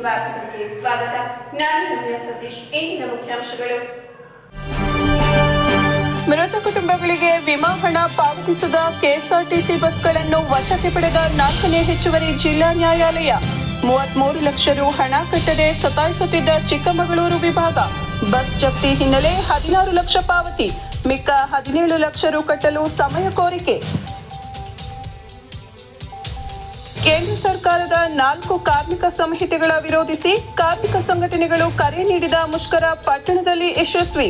ವಾರ್ತೆಗಳಿಗೆ ಸ್ವಾಗತ. ನಾನು ರಮ್ಯಾ ಸತೀಶ್. ಇಂದಿನ ಮುಖ್ಯಾಂಶಗಳು: ಮೃತ ಕುಟುಂಬಗಳಿಗೆ ವಿಮಾ ಹಣ ಪಾವತಿಸದ ಕೆಎಸ್ಆರ್ಟಿಸಿ ಬಸ್ಗಳನ್ನು ವಶಕ್ಕೆ ಪಡೆದ 4ನೇ ಹೆಚ್ಚುವರಿ ಜಿಲ್ಲಾ ನ್ಯಾಯಾಲಯ. 33 ಲಕ್ಷ ರು ಹಣ ಕಟ್ಟದೆ ಸತಾಯಿಸುತ್ತಿದ್ದ ಚಿಕ್ಕಮಗಳೂರು ವಿಭಾಗ. ಬಸ್ ಜಪ್ತಿ ಹಿನ್ನೆಲೆ 16 ಲಕ್ಷ ಪಾವತಿ, ಮಿಕ್ಕ 17 ಲಕ್ಷ ರು ಕಟ್ಟಲು ಸಮಯ ಕೋರಿಕೆ. ಕೇಂದ್ರ ಸರ್ಕಾರದ 4 ಕಾರ್ಮಿಕ ಸಂಹಿತೆಗಳ ವಿರೋಧಿಸಿ ಕಾರ್ಮಿಕ ಸಂಘಟನೆಗಳು ಕರೆ ನೀಡಿದ ಮುಷ್ಕರ ಪಟ್ಟಣದಲ್ಲಿ ಯಶಸ್ವಿ.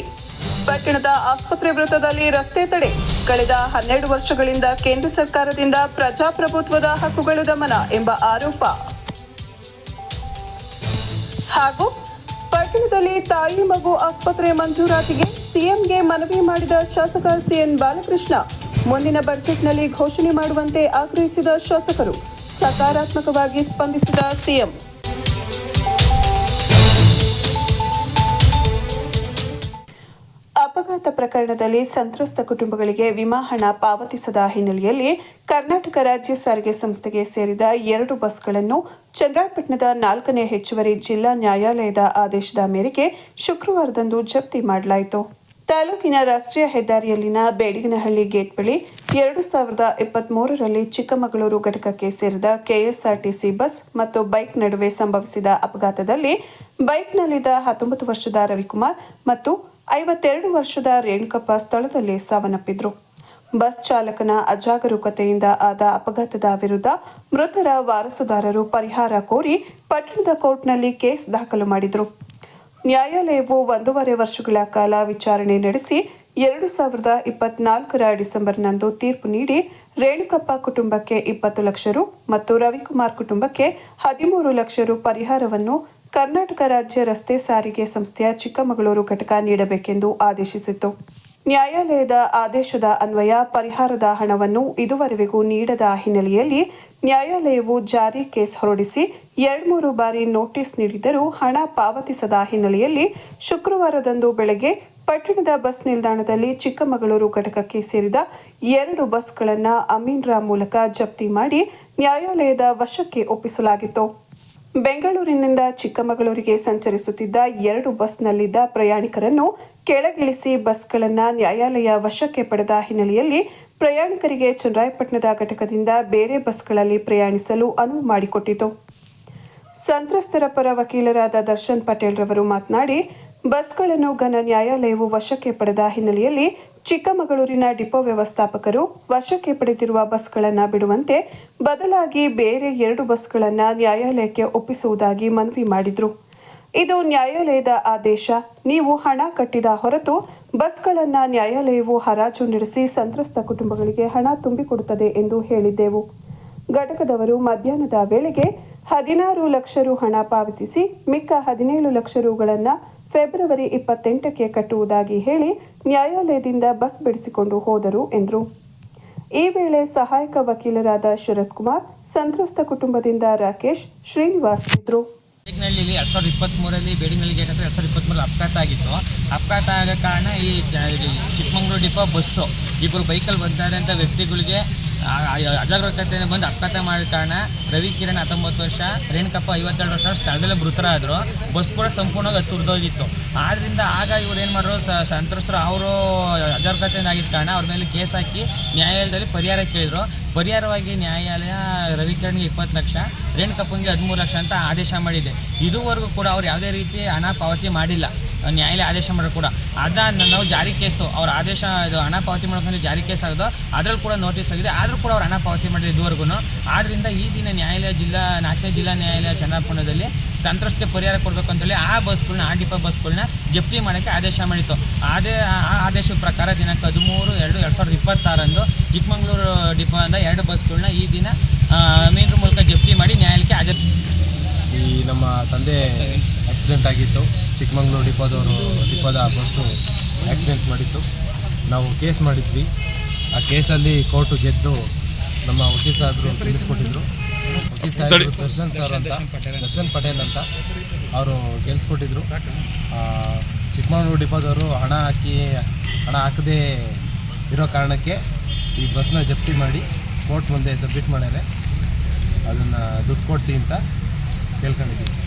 ಪಟ್ಟಣದ ಆಸ್ಪತ್ರೆ ವೃತ್ತದಲ್ಲಿ ರಸ್ತೆ ತಡೆ. ಕಳೆದ 12 ವರ್ಷಗಳಿಂದ ಕೇಂದ್ರ ಸರ್ಕಾರದಿಂದ ಪ್ರಜಾಪ್ರಭುತ್ವದ ಹಕ್ಕುಗಳು ದಮನ ಎಂಬ ಆರೋಪ. ಹಾಗೂ ಪಟ್ಟಣದಲ್ಲಿ ತಾಯಿ ಮಗು ಆಸ್ಪತ್ರೆ ಮಂಜೂರಾತಿಗೆ ಸಿಎಂಗೆ ಮನವಿ ಮಾಡಿದ ಶಾಸಕ ಸಿಎನ್ ಬಾಲಕೃಷ್ಣ. ಮುಂದಿನ ಬಜೆಟ್ನಲ್ಲಿ ಘೋಷಣೆ ಮಾಡುವಂತೆ ಆಗ್ರಹಿಸಿದ ಶಾಸಕರು. ಸಕಾರಾತ್ಮಕವಾಗಿ ಸ್ಪಂದಿಸಿದ ಸಿಎಂ. ಅಪಘಾತ ಪ್ರಕರಣದಲ್ಲಿ ಸಂತ್ರಸ್ತ ಕುಟುಂಬಗಳಿಗೆ ವಿಮಾ ಹಣ ಪಾವತಿಸದ ಹಿನ್ನೆಲೆಯಲ್ಲಿ ಕರ್ನಾಟಕ ರಾಜ್ಯ ಸಾರಿಗೆ ಸಂಸ್ಥೆಗೆ ಸೇರಿದ 2 ಬಸ್ಗಳನ್ನು ಚನ್ನರಾಯಪಟ್ಟಣದ 4ನೇ ಹೆಚ್ಚುವರಿ ಜಿಲ್ಲಾ ನ್ಯಾಯಾಲಯದ ಆದೇಶದ ಮೇರೆಗೆ ಶುಕ್ರವಾರದಂದು ಜಪ್ತಿ ಮಾಡಲಾಯಿತು. ತಾಲೂಕಿನ ರಾಷ್ಟ್ರೀಯ ಹೆದ್ದಾರಿಯಲ್ಲಿನ ಬೇಡಿಗನಹಳ್ಳಿ ಗೇಟ್ ಬಳಿ 2023ರಲ್ಲಿ ಚಿಕ್ಕಮಗಳೂರು ಘಟಕಕ್ಕೆ ಸೇರಿದ ಕೆಎಸ್ಆರ್ಟಿಸಿ ಬಸ್ ಮತ್ತು ಬೈಕ್ ನಡುವೆ ಸಂಭವಿಸಿದ ಅಪಘಾತದಲ್ಲಿ ಬೈಕ್ನಲ್ಲಿದ್ದ 19 ವರ್ಷದ ರವಿಕುಮಾರ್ ಮತ್ತು 52 ವರ್ಷದ ರೇಣುಕಪ್ಪ ಸ್ಥಳದಲ್ಲೇ ಸಾವನ್ನಪ್ಪಿದ್ರು. ಬಸ್ ಚಾಲಕನ ಅಜಾಗರೂಕತೆಯಿಂದ ಆದ ಅಪಘಾತದ ವಿರುದ್ಧ ಮೃತರ ವಾರಸುದಾರರು ಪರಿಹಾರ ಕೋರಿ ಪಟ್ಟಣದ ಕೋರ್ಟ್ನಲ್ಲಿ ಕೇಸ್ ದಾಖಲು ಮಾಡಿದ್ರು. ನ್ಯಾಯಾಲಯವು 1.5 ವರ್ಷಗಳ ಕಾಲ ವಿಚಾರಣೆ ನಡೆಸಿ 2024ರ ಡಿಸೆಂಬರ್ನಂದು ತೀರ್ಪು ನೀಡಿ ರೇಣುಕಪ್ಪ ಕುಟುಂಬಕ್ಕೆ 20 ಲಕ್ಷ ರು ಮತ್ತು ರವಿಕುಮಾರ್ ಕುಟುಂಬಕ್ಕೆ 13 ಲಕ್ಷ ರು ಪರಿಹಾರವನ್ನು ಕರ್ನಾಟಕ ರಾಜ್ಯ ರಸ್ತೆ ಸಾರಿಗೆ ಸಂಸ್ಥೆಯ ಚಿಕ್ಕಮಗಳೂರು ಘಟಕ ನೀಡಬೇಕೆಂದು ಆದೇಶಿಸಿತ್ತು. ನ್ಯಾಯಾಲಯದ ಆದೇಶದ ಅನ್ವಯ ಪರಿಹಾರದ ಹಣವನ್ನು ಇದುವರೆಗೂ ನೀಡದ ಹಿನ್ನೆಲೆಯಲ್ಲಿ ನ್ಯಾಯಾಲಯವು ಜಾರಿ ಕೇಸ್ ಹೊರಡಿಸಿ 2-3 ಬಾರಿ ನೋಟಿಸ್ ನೀಡಿದರೂ ಹಣ ಪಾವತಿಸದ ಹಿನ್ನೆಲೆಯಲ್ಲಿ ಶುಕ್ರವಾರದಂದು ಬೆಳಗ್ಗೆ ಪಟ್ಟಣದ ಬಸ್ ನಿಲ್ದಾಣದಲ್ಲಿ ಚಿಕ್ಕಮಗಳೂರು ಘಟಕಕ್ಕೆ ಸೇರಿದ 2 ಬಸ್ಗಳನ್ನು ಅಮೀನ್ರ ಮೂಲಕ ಜಪ್ತಿ ಮಾಡಿ ನ್ಯಾಯಾಲಯದ ವಶಕ್ಕೆ ಒಪ್ಪಿಸಲಾಗಿತ್ತು. ಬೆಂಗಳೂರಿನಿಂದ ಚಿಕ್ಕಮಗಳೂರಿಗೆ ಸಂಚರಿಸುತ್ತಿದ್ದ 2 ಬಸ್ನಲ್ಲಿದ್ದ ಪ್ರಯಾಣಿಕರನ್ನು ಕೆಳಗಿಳಿಸಿ ಬಸ್ಗಳನ್ನು ನ್ಯಾಯಾಲಯ ವಶಕ್ಕೆ ಪಡೆದ ಹಿನ್ನೆಲೆಯಲ್ಲಿ ಪ್ರಯಾಣಿಕರಿಗೆ ಚನ್ನರಾಯಪಟ್ಟಣದ ಘಟಕದಿಂದ ಬೇರೆ ಬಸ್ಗಳಲ್ಲಿ ಪ್ರಯಾಣಿಸಲು ಅನುವು ಮಾಡಿಕೊಟ್ಟಿತು. ಸಂತ್ರಸ್ತರ ಪರ ವಕೀಲರಾದ ದರ್ಶನ್ ಪಟೇಲ್ ರವರು ಮಾತನಾಡಿ, ಬಸ್ಗಳನ್ನು ಘನ ನ್ಯಾಯಾಲಯವು ವಶಕ್ಕೆ ಪಡೆದ ಹಿನ್ನೆಲೆಯಲ್ಲಿ ಚಿಕ್ಕಮಗಳೂರಿನ ಡಿಪೋ ವ್ಯವಸ್ಥಾಪಕರು ವಶಕ್ಕೆ ಪಡೆದಿರುವ ಬಸ್ಗಳನ್ನು ಬಿಡುವಂತೆ ಬದಲಾಗಿ ಬೇರೆ 2 ಬಸ್ಗಳನ್ನು ನ್ಯಾಯಾಲಯಕ್ಕೆ ಒಪ್ಪಿಸುವುದಾಗಿ ಮನವಿ ಮಾಡಿದರು. ಇದು ನ್ಯಾಯಾಲಯದ ಆದೇಶ. ನೀವು ಹಣ ಕಟ್ಟಿದ ಹೊರತು ಬಸ್ಗಳನ್ನು ನ್ಯಾಯಾಲಯವು ಹರಾಜು ನಡೆಸಿ ಸಂತ್ರಸ್ತ ಕುಟುಂಬಗಳಿಗೆ ಹಣ ತುಂಬಿಕೊಡುತ್ತದೆ ಎಂದು ಹೇಳಿದ್ದೆವು. ಘಟಕದವರು ಮಧ್ಯಾಹ್ನದ ವೇಳೆಗೆ 16 ಲಕ್ಷ ರು ಹಣ ಪಾವತಿಸಿ ಮಿಕ್ಕ 17 ಲಕ್ಷ ರುಗಳನ್ನು ಫೆಬ್ರವರಿ 28ಕ್ಕೆ ಕಟ್ಟುವುದಾಗಿ ಹೇಳಿ ನ್ಯಾಯಾಲಯದಿಂದ ಬಸ್ ಬಿಡಿಸಿಕೊಂಡು ಹೋದರು ಎಂದರು. ಈ ವೇಳೆ ಸಹಾಯಕ ವಕೀಲರಾದ ಶರತ್ ಕುಮಾರ್, ಸಂತ್ರಸ್ತ ಕುಟುಂಬದಿಂದ ರಾಕೇಶ್, ಶ್ರೀನಿವಾಸ್ ಇದ್ರು. ಬೇಡಿಗನಹಳ್ಳಿಯಲ್ಲಿ 2023ರಲ್ಲಿ ಬೇಡಿಗನಹಳ್ಳಿ ಗೇಟ್ ಹತ್ರ 2023 ಅಪಘಾತ ಆಗಿತ್ತು. ಅಪಘಾತ ಆಗೋ ಕಾರಣ ಈ ಚಿಕ್ಕಮಗಳೂರು ಡಿಪೋ ಬಸ್ಸು 2 ಬೈಕಲ್ಲಿ ಬರ್ತಾರೆ ಅಂತ ವ್ಯಕ್ತಿಗಳಿಗೆ ಅಜಾಗರೂಕತೆಯಿಂದ ಬಂದು ಅಪಘಾತ ಮಾಡಿದ ಕಾರಣ ರವಿ ಕಿರಣ್ 19 ವರ್ಷ, ರೇಣುಕಪ್ಪ 52 ವರ್ಷ ಸ್ಥಳದಲ್ಲೇ ಮೃತರಾದರು. ಬಸ್ ಕೂಡ ಸಂಪೂರ್ಣವಾಗಿ ತುರಿದೋಗಿತ್ತು. ಆದ್ದರಿಂದ ಆಗ ಇವ್ರು ಏನು ಮಾಡಿದ್ರು, ಸಂತ್ರಸ್ತರು ಅವರು ಅಜಾಗರೂಕತೆಯಿಂದ ಆಗಿದ್ದ ಕಾರಣ ಅವ್ರ ಮೇಲೆ ಕೇಸ್ ಹಾಕಿ ನ್ಯಾಯಾಲಯದಲ್ಲಿ ಪರಿಹಾರ ಕೇಳಿದ್ರು. ಪರಿಹಾರವಾಗಿ ನ್ಯಾಯಾಲಯ ರವಿ ಕಿರಣ್ಗೆ 20 ಲಕ್ಷ, ರೇಣುಕಪ್ಪಂಗೆ 13 ಲಕ್ಷ ಅಂತ ಆದೇಶ ಮಾಡಿದೆ. ಇದುವರೆಗೂ ಕೂಡ ಅವ್ರು ಯಾವುದೇ ರೀತಿ ಹಣ ಪಾವತಿ ಮಾಡಿಲ್ಲ. ನ್ಯಾಯಾಲಯ ಆದೇಶ ಮಾಡೋರು ಕೂಡ ನಾವು ಜಾರಿ ಕೇಸು ಅವ್ರ ಆದೇಶ ಇದು ಹಣ ಪಾವತಿ ಮಾಡ್ಕೊಂಡು ಜಾರಿ ಕೇಸ್ ಆಗೋದು, ಅದರಲ್ಲಿ ಕೂಡ ನೋಟಿಸ್ ಆಗಿದೆ. ಆದರೂ ಕೂಡ ಅವ್ರು ಹಣ ಪಾವತಿ ಮಾಡಿಲ್ಲ ಇದುವರೆಗೂ. ಆದ್ದರಿಂದ ಈ ದಿನ ನ್ಯಾಯಾಲಯ 4ನೇ ಜಿಲ್ಲಾ ನ್ಯಾಯಾಲಯ ಚನ್ನರಾಯಪಟ್ಟಣದಲ್ಲಿ ಸಂತ್ರಸ್ತಿಗೆ ಪರಿಹಾರ ಕೊಡಬೇಕು ಅಂತೇಳಿ ಆ ಬಸ್ಗಳನ್ನ, ಆ ಡಿಪೋ ಬಸ್ಗಳನ್ನ ಜಪ್ತಿ ಮಾಡೋಕ್ಕೆ ಆದೇಶ ಮಾಡಿತ್ತು. ಆ ಆದೇಶದ ಪ್ರಕಾರ ದಿನಾಂಕ 13/2/2026 ಚಿಕ್ಕಮಗಳೂರು ಡಿಪೋದಿಂದ 2 ಬಸ್ಗಳನ್ನ ಈ ದಿನ ಅಮೀನ್ರ ಮೂಲಕ ಜಪ್ತಿ ಮಾಡಿ ನ್ಯಾಯಾಲಯಕ್ಕೆ ಹಾಜರು. ಈ ನಮ್ಮ ತಂದೆ ಆಕ್ಸಿಡೆಂಟ್ ಆಗಿತ್ತು. ಚಿಕ್ಕಮಗಳೂರು ಡಿಪೋದ ಬಸ್ಸು ಆಕ್ಸಿಡೆಂಟ್ ಮಾಡಿತ್ತು. ನಾವು ಕೇಸ್ ಮಾಡಿದ್ವಿ. ಆ ಕೇಸಲ್ಲಿ ಕೋರ್ಟು ಗೆದ್ದು ನಮ್ಮ ವಕೀಲ್ ಸಾಹೇಬರು ತಿಳಿಸ್ಕೊಟ್ಟಿದ್ರು. ವಕೀಲ್ ಸಾಹೇಬರು ದರ್ಶನ್ ಪಟೇಲ್ ಅಂತ ಅವರು ಗೆಲ್ಲಿಸ್ಕೊಟ್ಟಿದ್ರು. ಚಿಕ್ಕಮಗಳೂರು ಡಿಪೋದವರು ಹಣ ಹಾಕದೇ ಇರೋ ಕಾರಣಕ್ಕೆ ಈ ಬಸ್ನ ಜಪ್ತಿ ಮಾಡಿ ಕೋರ್ಟ್ ಮುಂದೆ ಸಬ್ಮಿಟ್ ಮಾಡ್ಯಾರೆ. ಅದನ್ನು ದುಡ್ಡು ಕೊಡಿಸಿ ಅಂತ ಕೇಳ್ಕೊಂಡಿದ್ದೀವಿ ಸರ್.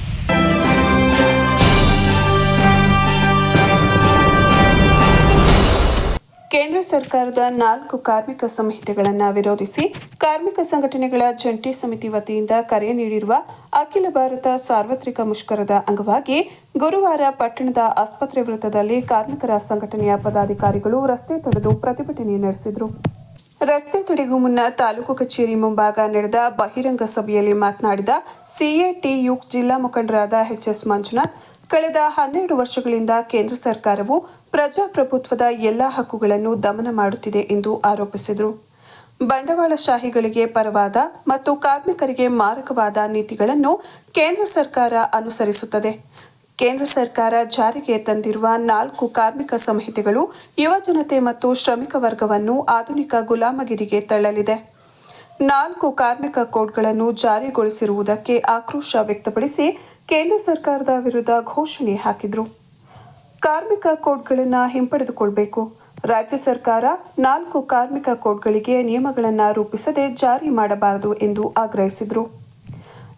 ಕೇಂದ್ರ ಸರ್ಕಾರದ 4 ಕಾರ್ಮಿಕ ಸಂಹಿತೆಗಳನ್ನು ವಿರೋಧಿಸಿ ಕಾರ್ಮಿಕ ಸಂಘಟನೆಗಳ ಜಂಟಿ ಸಮಿತಿ ವತಿಯಿಂದ ಕರೆ ನೀಡಿರುವ ಅಖಿಲ ಭಾರತ ಸಾರ್ವತ್ರಿಕ ಮುಷ್ಕರದ ಅಂಗವಾಗಿ ಗುರುವಾರ ಪಟ್ಟಣದ ಆಸ್ಪತ್ರೆ ವೃತ್ತದಲ್ಲಿ ಕಾರ್ಮಿಕರ ಸಂಘಟನೆಯ ಪದಾಧಿಕಾರಿಗಳು ರಸ್ತೆ ತಡೆದು ಪ್ರತಿಭಟನೆ ನಡೆಸಿದರು. ರಸ್ತೆ ತಡೆಗೂ ಮುನ್ನ ತಾಲೂಕು ಕಚೇರಿ ಮುಂಭಾಗ ನಡೆದ ಬಹಿರಂಗ ಸಭೆಯಲ್ಲಿ ಮಾತನಾಡಿದ ಸಿಎಟಿಯು ಜಿಲ್ಲಾ ಮುಖಂಡರಾದ ಎಚ್.ಎಸ್. ಮಂಜುನಾಥ್, ಕಳೆದ 12 ವರ್ಷಗಳಿಂದ ಕೇಂದ್ರ ಸರ್ಕಾರವು ಪ್ರಜಾಪ್ರಭುತ್ವದ ಎಲ್ಲಾ ಹಕ್ಕುಗಳನ್ನು ದಮನ ಮಾಡುತ್ತಿದೆ ಎಂದು ಆರೋಪಿಸಿದರು. ಬಂಡವಾಳಶಾಹಿಗಳಿಗೆ ಪರವಾದ ಮತ್ತು ಕಾರ್ಮಿಕರಿಗೆ ಮಾರಕವಾದ ನೀತಿಗಳನ್ನು ಕೇಂದ್ರ ಸರ್ಕಾರ ಅನುಸರಿಸುತ್ತದೆ. ಕೇಂದ್ರ ಸರ್ಕಾರ ಜಾರಿಗೆ ತಂದಿರುವ 4 ಕಾರ್ಮಿಕ ಸಂಹಿತೆಗಳು ಯುವಜನತೆ ಮತ್ತು ಶ್ರಮಿಕ ವರ್ಗವನ್ನು ಆಧುನಿಕ ಗುಲಾಮಗಿರಿಗೆ ತಳ್ಳಲಿದೆ. 4 ಕಾರ್ಮಿಕ ಕೋಡ್ಗಳನ್ನು ಜಾರಿಗೊಳಿಸಿರುವುದಕ್ಕೆ ಆಕ್ರೋಶ ವ್ಯಕ್ತಪಡಿಸಿ ಕೇಂದ್ರ ಸರ್ಕಾರದ ವಿರುದ್ಧ ಘೋಷಣೆ ಹಾಕಿದರು. ಕಾರ್ಮಿಕ ಕೋಡ್ಗಳನ್ನು ಹಿಂಪಡೆದುಕೊಳ್ಳಬೇಕು. ರಾಜ್ಯ ಸರ್ಕಾರ 4 ಕಾರ್ಮಿಕ ಕೋಡ್ಗಳಿಗೆ ನಿಯಮಗಳನ್ನು ರೂಪಿಸದೆ ಜಾರಿ ಮಾಡಬಾರದು ಎಂದು ಆಗ್ರಹಿಸಿದರು.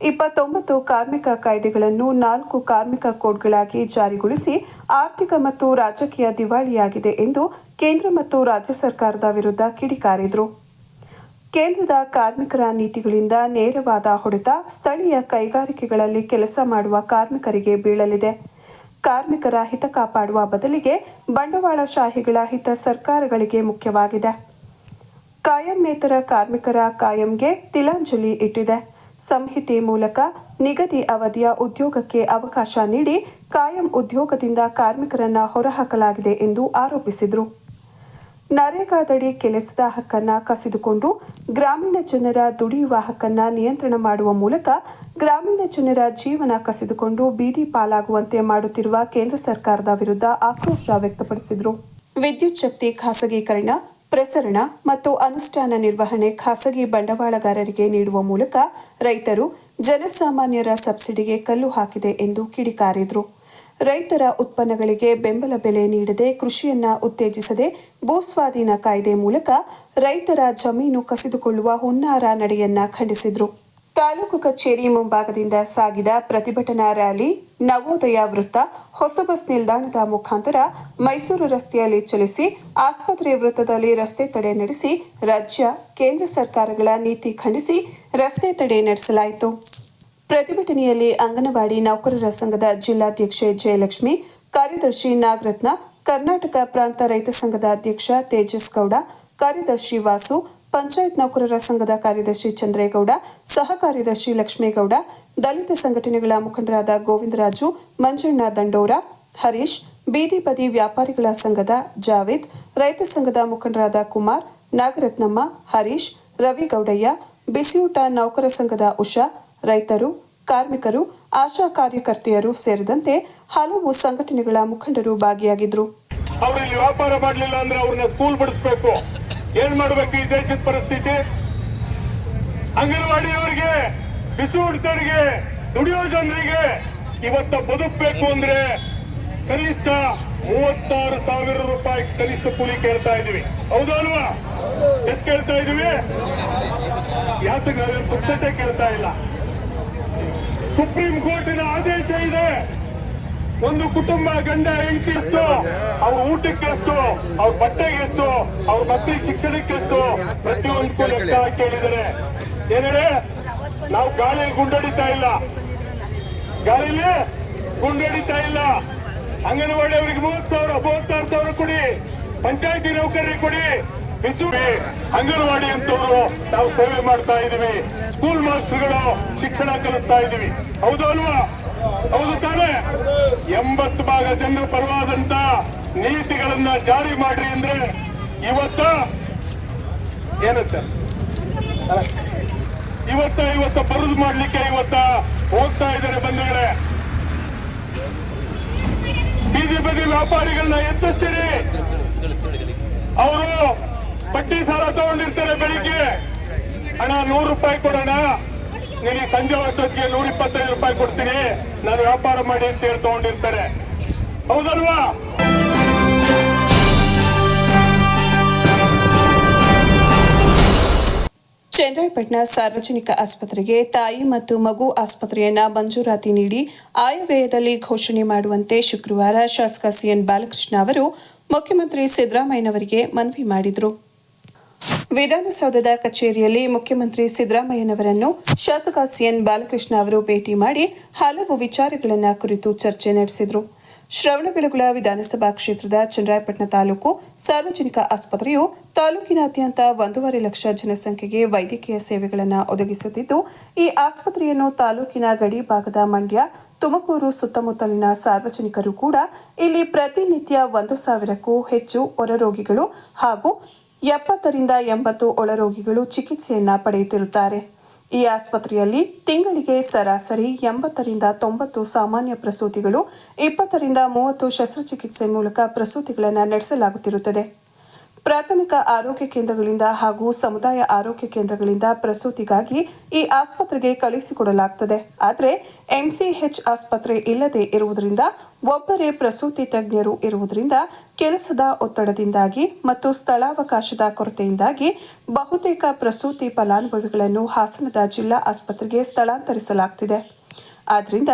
29 ಕಾರ್ಮಿಕ ಕಾಯ್ದೆಗಳನ್ನು 4 ಕಾರ್ಮಿಕ ಕೋಡ್ಗಳಾಗಿ ಜಾರಿಗೊಳಿಸಿ ಆರ್ಥಿಕ ಮತ್ತು ರಾಜಕೀಯ ದಿವಾಳಿಯಾಗಿದೆ ಎಂದು ಕೇಂದ್ರ ಮತ್ತು ರಾಜ್ಯ ಸರ್ಕಾರದ ವಿರುದ್ಧ ಕಿಡಿಕಾರಿದರು. ಕೇಂದ್ರದ ಕಾರ್ಮಿಕರ ನೀತಿಗಳಿಂದ ನೇರವಾದ ಹೊಡೆತ ಸ್ಥಳೀಯ ಕೈಗಾರಿಕೆಗಳಲ್ಲಿ ಕೆಲಸ ಮಾಡುವ ಕಾರ್ಮಿಕರಿಗೆ ಬೀಳಲಿದೆ. ಕಾರ್ಮಿಕರ ಹಿತ ಕಾಪಾಡುವ ಬದಲಿಗೆ ಬಂಡವಾಳಶಾಹಿಗಳ ಹಿತ ಸರ್ಕಾರಗಳಿಗೆ ಮುಖ್ಯವಾಗಿದೆ. ಕಾಯಂಮೇತರ ಕಾರ್ಮಿಕರ ಕಾಯಂಗೆ ತಿಲಾಂಜಲಿ ಇಟ್ಟಿದೆ. ಸಂಹಿತೆ ಮೂಲಕ ನಿಗದಿ ಅವಧಿಯ ಉದ್ಯೋಗಕ್ಕೆ ಅವಕಾಶ ನೀಡಿ ಕಾಯಂ ಉದ್ಯೋಗದಿಂದ ಕಾರ್ಮಿಕರನ್ನ ಹೊರಹಾಕಲಾಗಿದೆ ಎಂದು ಆರೋಪಿಸಿದರು. ನರೇಗಾದಡಿ ಕೆಲಸದ ಹಕ್ಕನ್ನ ಕಸಿದುಕೊಂಡು ಗ್ರಾಮೀಣ ಜನರ ದುಡಿಯುವ ಹಕ್ಕನ್ನ ನಿಯಂತ್ರಣ ಮಾಡುವ ಮೂಲಕ ಗ್ರಾಮೀಣ ಜನರ ಜೀವನ ಕಸಿದುಕೊಂಡು ಬೀದಿ ಪಾಲಾಗುವಂತೆ ಮಾಡುತ್ತಿರುವ ಕೇಂದ್ರ ಸರ್ಕಾರದ ವಿರುದ್ಧ ಆಕ್ರೋಶ ವ್ಯಕ್ತಪಡಿಸಿದರು. ವಿದ್ಯುತ್ ಶಕ್ತಿ ಖಾಸಗೀಕರಣ, ಪ್ರಸರಣ ಮತ್ತು ಅನುಷ್ಠಾನ ನಿರ್ವಹಣೆ ಖಾಸಗಿ ಬಂಡವಾಳಗಾರರಿಗೆ ನೀಡುವ ಮೂಲಕ ರೈತರು, ಜನಸಾಮಾನ್ಯರ ಸಬ್ಸಿಡಿಗೆ ಕಲ್ಲು ಹಾಕಿದೆ ಎಂದು ಕಿಡಿಕಾರಿದರು. ರೈತರ ಉತ್ಪನ್ನಗಳಿಗೆ ಬೆಂಬಲ ಬೆಲೆ ನೀಡದೆ ಕೃಷಿಯನ್ನ ಉತ್ತೇಜಿಸದೆ ಭೂಸ್ವಾಧೀನ ಕಾಯ್ದೆ ಮೂಲಕ ರೈತರ ಜಮೀನು ಕಸಿದುಕೊಳ್ಳುವ ಹುನ್ನಾರ ನಡೆಯನ್ನ ಖಂಡಿಸಿದರು. ತಾಲೂಕು ಕಚೇರಿ ಮುಂಭಾಗದಿಂದ ಸಾಗಿದ ಪ್ರತಿಭಟನಾ ರ್ಯಾಲಿ ನವೋದಯ ವೃತ್ತ, ಹೊಸ ಬಸ್ ನಿಲ್ದಾಣದ ಮುಖಾಂತರ ಮೈಸೂರು ರಸ್ತೆಯಲ್ಲಿ ಚಲಿಸಿ ಆಸ್ಪತ್ರೆ ವೃತ್ತದಲ್ಲಿ ರಸ್ತೆ ತಡೆ ನಡೆಸಿ ರಾಜ್ಯ, ಕೇಂದ್ರ ಸರ್ಕಾರಗಳ ನೀತಿ ಖಂಡಿಸಿ ರಸ್ತೆ ತಡೆ ನಡೆಸಲಾಯಿತು. ಪ್ರತಿಭಟನೆಯಲ್ಲಿ ಅಂಗನವಾಡಿ ನೌಕರರ ಸಂಘದ ಜಿಲ್ಲಾಧ್ಯಕ್ಷೆ ಜಯಲಕ್ಷ್ಮಿ, ಕಾರ್ಯದರ್ಶಿ ನಾಗರತ್ನ, ಕರ್ನಾಟಕ ಪ್ರಾಂತ ರೈತ ಸಂಘದ ಅಧ್ಯಕ್ಷ ತೇಜಸ್ ಗೌಡ, ಕಾರ್ಯದರ್ಶಿ ವಾಸು, ಪಂಚಾಯತ್ ನೌಕರರ ಸಂಘದ ಕಾರ್ಯದರ್ಶಿ ಚಂದ್ರೇಗೌಡ, ಸಹ ಕಾರ್ಯದರ್ಶಿ ಲಕ್ಷ್ಮೇಗೌಡ, ದಲಿತ ಸಂಘಟನೆಗಳ ಮುಖಂಡರಾದ ಗೋವಿಂದರಾಜು, ಮಂಜಣ್ಣ ದಂಡೋರ, ಹರೀಶ್, ಬೀದಿ ಬದಿ ವ್ಯಾಪಾರಿಗಳ ಸಂಘದ ಜಾವೇದ್, ರೈತ ಸಂಘದ ಮುಖಂಡರಾದ ಕುಮಾರ್, ನಾಗರತ್ನಮ್ಮ, ಹರೀಶ್, ರವಿಗೌಡಯ್ಯ, ಬಿಸಿಯೂಟ ನೌಕರ ಸಂಘದ ಉಷಾ, ರೈತರು, ಕಾರ್ಮಿಕರು, ಆಶಾ ಕಾರ್ಯಕರ್ತೆಯರು ಸೇರಿದಂತೆ ಹಲವು ಸಂಘಟನೆಗಳ ಮುಖಂಡರು ಭಾಗಿಯಾಗಿದ್ದರು. ಅವರಲ್ಲಿ ವ್ಯಾಪಾರ ಮಾಡಲಿಲ್ಲ ಅಂದ್ರೆ ಅವ್ರನ್ನ ಸ್ಕೂಲ್ ಬಿಡಿಸ್ಬೇಕು. ಏನ್ ಮಾಡ್ಬೇಕು ಈ ದೇಶದ ಪರಿಸ್ಥಿತಿ? ಅಂಗನವಾಡಿಯವರಿಗೆ, ಬಿಸಿಯೂಟದವರಿಗೆ, ದುಡಿಯೋ ಜನರಿಗೆ ಇವತ್ತ ಬದುಕಬೇಕು ಅಂದ್ರೆ ಕನಿಷ್ಠ 36,000 ರೂಪಾಯಿ ಕನಿಷ್ಠ ಕೂಲಿ ಕೇಳ್ತಾ ಇದೀವಿ. ಹೌದಾ ಅಲ್ವಾ? ಎಷ್ಟು ಕೇಳ್ತಾ ಇದೀವಿ? ಯಾತಕ್ಕೆ ನಾವೇನು ಪುಕ್ಸಟೆ ಕೇಳ್ತಾ ಇಲ್ಲ. ಸುಪ್ರೀಂ ಕೋರ್ಟಿನ ಆದೇಶ ಇದೆ. ಒಂದು ಕುಟುಂಬ ಗಂಡ ಹೆಂಡತಿ ಎಷ್ಟು, ಅವ್ರ ಊಟಕ್ಕೆ ಎಷ್ಟು, ಅವ್ರ ಬಟ್ಟೆಗೆ ಎಷ್ಟು, ಅವ್ರ ಮಕ್ಕಳಿಗೆ ಶಿಕ್ಷಣಕ್ಕೆ ಎಷ್ಟು, ಪ್ರತಿಯೊಂದಕ್ಕೂ ಲೆಕ್ಕ ಹಾಕಿ ಹೇಳಿದ್ದಾರೆ. ಏನೇಳೆ ನಾವು ಗಾಳಿಯಲ್ಲಿ ಗುಂಡೊಡಿತಾ ಇಲ್ಲ, ಗಾಳಿಲಿ ಗುಂಡೊಡಿತಾ ಇಲ್ಲ. ಅಂಗನವಾಡಿ ಅವರಿಗೆ 30,000, 36,000 ಕೊಡಿ, ಪಂಚಾಯತಿ ನೌಕರರಿಗೆ ಕೊಡಿ, ಬಿಸಿಯೂಟ ಅಂಗನವಾಡಿ ಅಂತವರು ನಾವು ಸೇವೆ ಮಾಡ್ತಾ ಇದೀವಿ. ಸ್ಕೂಲ್ ಮಾಸ್ಟರ್ಗಳು ಶಿಕ್ಷಣ ಕಲಿಸ್ತಾ ಇದೀವಿ. ಹೌದು ಅಲ್ವಾ? ಹೌದು ತಾನೆ? 80% ಜನರ ಪರವಾದಂತ ನೀತಿಗಳನ್ನ ಜಾರಿ ಮಾಡ್ರಿ ಅಂದ್ರೆ ಇವತ್ತ ಏನಂತ ಇವತ್ತ ಬರುದು ಮಾಡ್ಲಿಕ್ಕೆ ಇವತ್ತ ಹೋಗ್ತಾ ಇದ್ದಾರೆ ಬಂಧುಗಳೇ. ಬೀದಿ ಬದಿ ವ್ಯಾಪಾರಿಗಳನ್ನ ಎತ್ತಿಸ್ತೀರಿ. ಅವರು ಬಡ್ಡಿ ಸಾಲ ತಗೊಂಡಿರ್ತಾರೆ. ಬೆಳಿಗ್ಗೆ ಹಣ 100 ರೂಪಾಯಿ ಕೊಡೋಣ, ನಿನಗೆ ಸಂಜೆ ಹೊತ್ತೊತ್ತಿಗೆ 125 ರೂಪಾಯಿ ಕೊಡ್ತೀನಿ, ನಾನು ವ್ಯಾಪಾರ ಮಾಡಿ ಅಂತ ಹೇಳಿ ತಗೊಂಡಿರ್ತಾರೆ. ಹೌದಲ್ವಾ? ಚನ್ನರಾಯಪಟ್ಟಣ ಸಾರ್ವಜನಿಕ ಆಸ್ಪತ್ರೆಗೆ ತಾಯಿ ಮತ್ತು ಮಗು ಆಸ್ಪತ್ರೆಯನ್ನ ಮಂಜೂರಾತಿ ನೀಡಿ ಆಯವ್ಯಯದಲ್ಲಿ ಘೋಷಣೆ ಮಾಡುವಂತೆ ಶುಕ್ರವಾರ ಶಾಸಕ ಸಿಎನ್ ಬಾಲಕೃಷ್ಣ ಅವರು ಮುಖ್ಯಮಂತ್ರಿ ಸಿದ್ದರಾಮಯ್ಯನವರಿಗೆ ಮನವಿ ಮಾಡಿದರು. ವಿಧಾನಸೌಧದ ಕಚೇರಿಯಲ್ಲಿ ಮುಖ್ಯಮಂತ್ರಿ ಸಿದ್ದರಾಮಯ್ಯನವರನ್ನು ಶಾಸಕ ಸಿಎನ್ ಬಾಲಕೃಷ್ಣ ಅವರು ಭೇಟಿ ಮಾಡಿ ಹಲವು ವಿಚಾರಗಳನ್ನು ಕುರಿತು ಚರ್ಚೆ ನಡೆಸಿದರು. ಶ್ರವಣಬೆಳಗೊಳ ವಿಧಾನಸಭಾ ಕ್ಷೇತ್ರದ ಚನ್ನರಾಯಪಟ್ಟಣ ತಾಲೂಕು ಸಾರ್ವಜನಿಕ ಆಸ್ಪತ್ರೆಯು ತಾಲೂಕಿನಾದ್ಯಂತ 1.5 ಲಕ್ಷ ಜನಸಂಖ್ಯೆಗೆ ವೈದ್ಯಕೀಯ ಸೇವೆಗಳನ್ನು ಒದಗಿಸುತ್ತಿದ್ದು, ಈ ಆಸ್ಪತ್ರೆಯನ್ನು ತಾಲೂಕಿನ ಗಡಿ ಭಾಗದ ಮಂಡ್ಯ, ತುಮಕೂರು ಸುತ್ತಮುತ್ತಲಿನ ಸಾರ್ವಜನಿಕರು ಕೂಡ ಇಲ್ಲಿ ಪ್ರತಿನಿತ್ಯ 1,000ಕ್ಕೂ ಹೆಚ್ಚು ಹೊರರೋಗಿಗಳು ಹಾಗೂ 70 ರಿಂದ 80 ಒಳರೋಗಿಗಳು ಚಿಕಿತ್ಸೆಯನ್ನ ಪಡೆಯುತ್ತಿರುತ್ತಾರೆ. ಈ ಆಸ್ಪತ್ರೆಯಲ್ಲಿ ತಿಂಗಳಿಗೆ ಸರಾಸರಿ 80 ರಿಂದ 90 ಸಾಮಾನ್ಯ ಪ್ರಸೂತಿಗಳು, 20 ರಿಂದ 30 ಶಸ್ತ್ರಚಿಕಿತ್ಸೆ ಮೂಲಕ ಪ್ರಸೂತಿಗಳನ್ನು ನಡೆಸಲಾಗುತ್ತಿರುತ್ತದೆ. ಪ್ರಾಥಮಿಕ ಆರೋಗ್ಯ ಕೇಂದ್ರಗಳಿಂದ ಹಾಗೂ ಸಮುದಾಯ ಆರೋಗ್ಯ ಕೇಂದ್ರಗಳಿಂದ ಪ್ರಸೂತಿಗಾಗಿ ಈ ಆಸ್ಪತ್ರೆಗೆ ಕಳುಹಿಸಿಕೊಡಲಾಗುತ್ತದೆ. ಆದರೆ ಎಂಸಿಎಚ್ ಆಸ್ಪತ್ರೆ ಇಲ್ಲದೆ ಇರುವುದರಿಂದ, ಒಬ್ಬರೇ ಪ್ರಸೂತಿ ತಜ್ಞರು ಇರುವುದರಿಂದ, ಕೆಲಸದ ಒತ್ತಡದಿಂದಾಗಿ ಮತ್ತು ಸ್ಥಳಾವಕಾಶದ ಕೊರತೆಯಿಂದಾಗಿ ಬಹುತೇಕ ಪ್ರಸೂತಿ ಫಲಾನುಭವಿಗಳನ್ನು ಹಾಸನದ ಜಿಲ್ಲಾ ಆಸ್ಪತ್ರೆಗೆ ಸ್ಥಳಾಂತರಿಸಲಾಗುತ್ತಿದೆ. ಆದ್ದರಿಂದ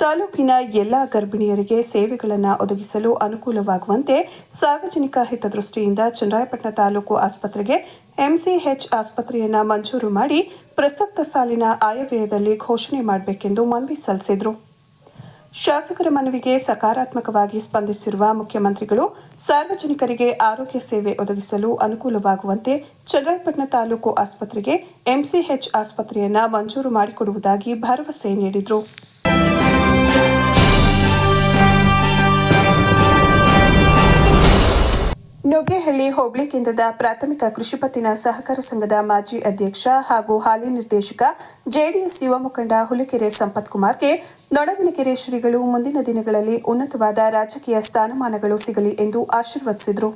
ತಾಲೂಕಿನ ಎಲ್ಲ ಗರ್ಭಿಣಿಯರಿಗೆ ಸೇವೆಗಳನ್ನು ಒದಗಿಸಲು ಅನುಕೂಲವಾಗುವಂತೆ ಸಾರ್ವಜನಿಕ ಹಿತದೃಷ್ಟಿಯಿಂದ ಚನ್ನರಾಯಪಟ್ಟಣ ತಾಲೂಕು ಆಸ್ಪತ್ರೆಗೆ ಎಂಸಿಎಚ್ ಆಸ್ಪತ್ರೆಯನ್ನು ಮಂಜೂರು ಮಾಡಿ ಪ್ರಸಕ್ತ ಸಾಲಿನ ಆಯವ್ಯಯದಲ್ಲಿ ಘೋಷಣೆ ಮಾಡಬೇಕೆಂದು ಮನವಿ ಸಲ್ಲಿಸಿದರು. ಶಾಸಕರ ಮನವಿಗೆ ಸಕಾರಾತ್ಮಕವಾಗಿ ಸ್ಪಂದಿಸಿರುವ ಮುಖ್ಯಮಂತ್ರಿಗಳು ಸಾರ್ವಜನಿಕರಿಗೆ ಆರೋಗ್ಯ ಸೇವೆ ಒದಗಿಸಲು ಅನುಕೂಲವಾಗುವಂತೆ ಚನ್ನರಾಯಪಟ್ಟಣ ತಾಲೂಕು ಆಸ್ಪತ್ರೆಗೆ ಎಂಸಿಎಚ್ ಆಸ್ಪತ್ರೆಯನ್ನು ಮಂಜೂರು ಮಾಡಿಕೊಡುವುದಾಗಿ ಭರವಸೆ ನೀಡಿದರು. ನುಗ್ಗೇಹಳ್ಳಿ ಹೋಬಳಿ ಕೇಂದ್ರದ ಪ್ರಾಥಮಿಕ ಕೃಷಿ ಪತ್ತಿನ ಸಹಕಾರ ಸಂಘದ ಮಾಜಿ ಅಧ್ಯಕ್ಷ ಹಾಗೂ ಹಾಲಿ ನಿರ್ದೇಶಕ ಜೆಡಿಎಸ್ ಯುವ ಮುಖಂಡ ಹುಲಿಕೆರೆ ಸಂಪತ್ ಕುಮಾರ್ಗೆ ನೊಣವಿನಕೆರೆ ಶ್ರೀಗಳು ಮುಂದಿನ ದಿನಗಳಲ್ಲಿ ಉನ್ನತವಾದ ರಾಜಕೀಯ ಸ್ಥಾನಮಾನಗಳು ಸಿಗಲಿ ಎಂದು ಆಶೀರ್ವದಿಸಿದರು.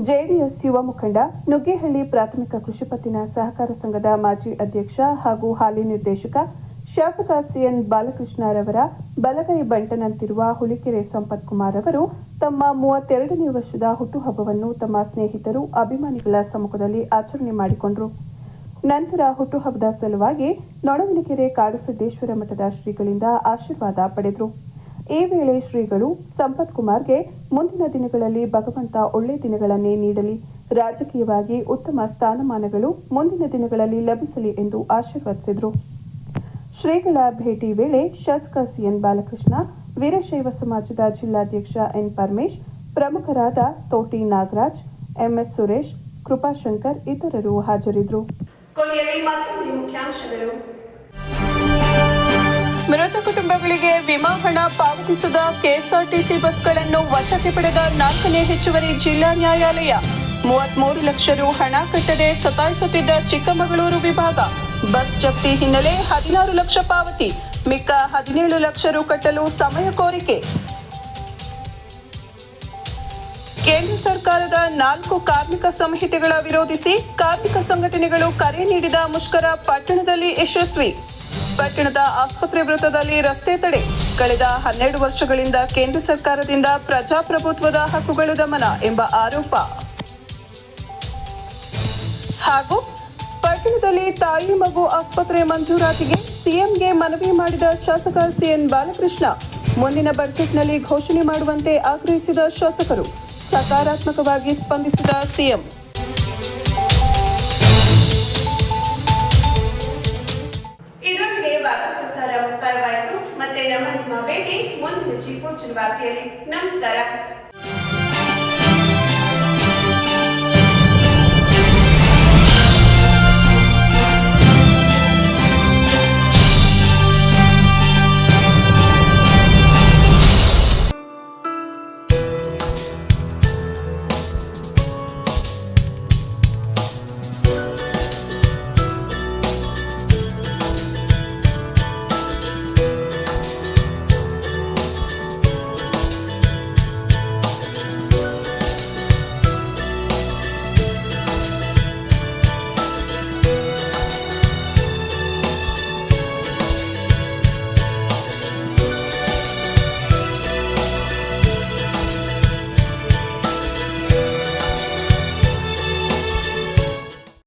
ಜೆಡಿಎಸ್ ಯುವ ಮುಖಂಡ ನುಗ್ಗೇಹಳ್ಳಿ ಪ್ರಾಥಮಿಕ ಕೃಷಿ ಪತ್ತಿನ ಸಹಕಾರ ಸಂಘದ ಮಾಜಿ ಅಧ್ಯಕ್ಷ ಹಾಗೂ ಹಾಲಿ ನಿರ್ದೇಶಕ ಶಾಸಕ ಸಿಎನ್ ಬಾಲಕೃಷ್ಣರವರ ಬಲಗೈ ಬಂಟನಂತಿರುವ ಹುಲಿಕೆರೆ ಸಂಪತ್ ಕುಮಾರ್ ಅವರು ತಮ್ಮ 32ನೇ ವರ್ಷದ ಹುಟ್ಟುಹಬ್ಬವನ್ನು ತಮ್ಮ ಸ್ನೇಹಿತರು, ಅಭಿಮಾನಿಗಳ ಸಮ್ಮುಖದಲ್ಲಿ ಆಚರಣೆ ಮಾಡಿಕೊಂಡರು. ನಂತರ ಹುಟ್ಟುಹಬ್ಬದ ಸಲುವಾಗಿ ನೊಣವಿನಕೆರೆ ಕಾಡುಸಿದ್ದೇಶ್ವರ ಮಠದ ಶ್ರೀಗಳಿಂದ ಆಶೀರ್ವಾದ ಪಡೆದರು. ಈ ವೇಳೆ ಶ್ರೀಗಳು ಸಂಪತ್ ಕುಮಾರ್ಗೆ ಮುಂದಿನ ದಿನಗಳಲ್ಲಿ ಭಗವಂತ ಒಳ್ಳೆ ದಿನಗಳನ್ನೇ ನೀಡಲಿ, ರಾಜಕೀಯವಾಗಿ ಉತ್ತಮ ಸ್ಥಾನಮಾನಗಳು ಮುಂದಿನ ದಿನಗಳಲ್ಲಿ ಲಭಿಸಲಿ ಎಂದು ಆಶೀರ್ವದಿಸಿದರು. ಶ್ರೀಗಳ ಭೇಟಿ ವೇಳೆ ಶಾಸಕ ಸಿಎನ್ ಬಾಲಕೃಷ್ಣ, ವೀರಶೈವ ಸಮಾಜದ ಜಿಲ್ಲಾಧ್ಯಕ್ಷ ಎನ್ ಪರಮೇಶ್, ಪ್ರಮುಖರಾದ ತೋಟಿ ನಾಗರಾಜ್, ಎಂಎಸ್ ಸುರೇಶ್, ಕೃಪಾಶಂಕರ್ ಇತರರು ಹಾಜರಿದ್ದರು. ಮೃತ ಕುಟುಂಬಗಳಿಗೆ ವಿಮಾ ಹಣ ಪಾವತಿಸದ ಕೆಎಸ್ಆರ್ಟಿಸಿ ಬಸ್ಗಳನ್ನು ವಶಕ್ಕೆ ಪಡೆದ 4ನೇ ಹೆಚ್ಚುವರಿ ಜಿಲ್ಲಾ ನ್ಯಾಯಾಲಯ. 33 ಲಕ್ಷ ರು ಹಣ ಕಟ್ಟದೆ ಸತಾಯಿಸುತ್ತಿದ್ದ ಚಿಕ್ಕಮಗಳೂರು ವಿಭಾಗ. ಬಸ್ ಜಪ್ತಿ ಹಿನ್ನೆಲೆ 16 ಲಕ್ಷ ಪಾವತಿ, ಮಿಕ್ಕ 17 ಲಕ್ಷ ರು ಕಟ್ಟಲು ಸಮಯ ಕೋರಿಕೆ. ಕೇಂದ್ರ ಸರ್ಕಾರದ 4 ಕಾರ್ಮಿಕ ಸಂಹಿತೆಗಳ ವಿರೋಧಿಸಿ ಕಾರ್ಮಿಕ ಸಂಘಟನೆಗಳು ಕರೆ ನೀಡಿದ ಮುಷ್ಕರ ಪಟ್ಟಣದಲ್ಲಿ ಯಶಸ್ವಿ. ಪಟ್ಟಣದ ಆಸ್ಪತ್ರೆ ವೃತ್ತದಲ್ಲಿ ರಸ್ತೆ ತಡೆ. ಕಳೆದ 12 ವರ್ಷಗಳಿಂದ ಕೇಂದ್ರ ಸರ್ಕಾರದಿಂದ ಪ್ರಜಾಪ್ರಭುತ್ವದ ಹಕ್ಕುಗಳು ದಮನ ಎಂಬ ಆರೋಪ. ಹಾಗೂ ಪಟ್ಟಣದಲ್ಲಿ ತಾಯಿ ಮಗು ಆಸ್ಪತ್ರೆ ಮಂಜೂರಾತಿಗೆ ಸಿಎಂಗೆ ಮನವಿ ಮಾಡಿದ ಶಾಸಕ ಸಿಎನ್ ಬಾಲಕೃಷ್ಣ. ಮುಂದಿನ ಬಜೆಟ್ನಲ್ಲಿ ಘೋಷಣೆ ಮಾಡುವಂತೆ ಆಗ್ರಹಿಸಿದ ಶಾಸಕರು. ಸಕಾರಾತ್ಮಕವಾಗಿ ಸ್ಪಂದಿಸಿದ ಸಿಎಂ. ಇದರೊಂದಿಗೆ ವಾರ್ತಾ ಪ್ರಸಾರ ಮುಕ್ತಾಯವಾಯಿತು. ಮತ್ತೆ ನಿಮ್ಮ ಭೇಟಿ ಮುಂದಿನ ಜೀಪೋಚನ ವಾರ್ತೆಯಲ್ಲಿ. ನಮಸ್ಕಾರ.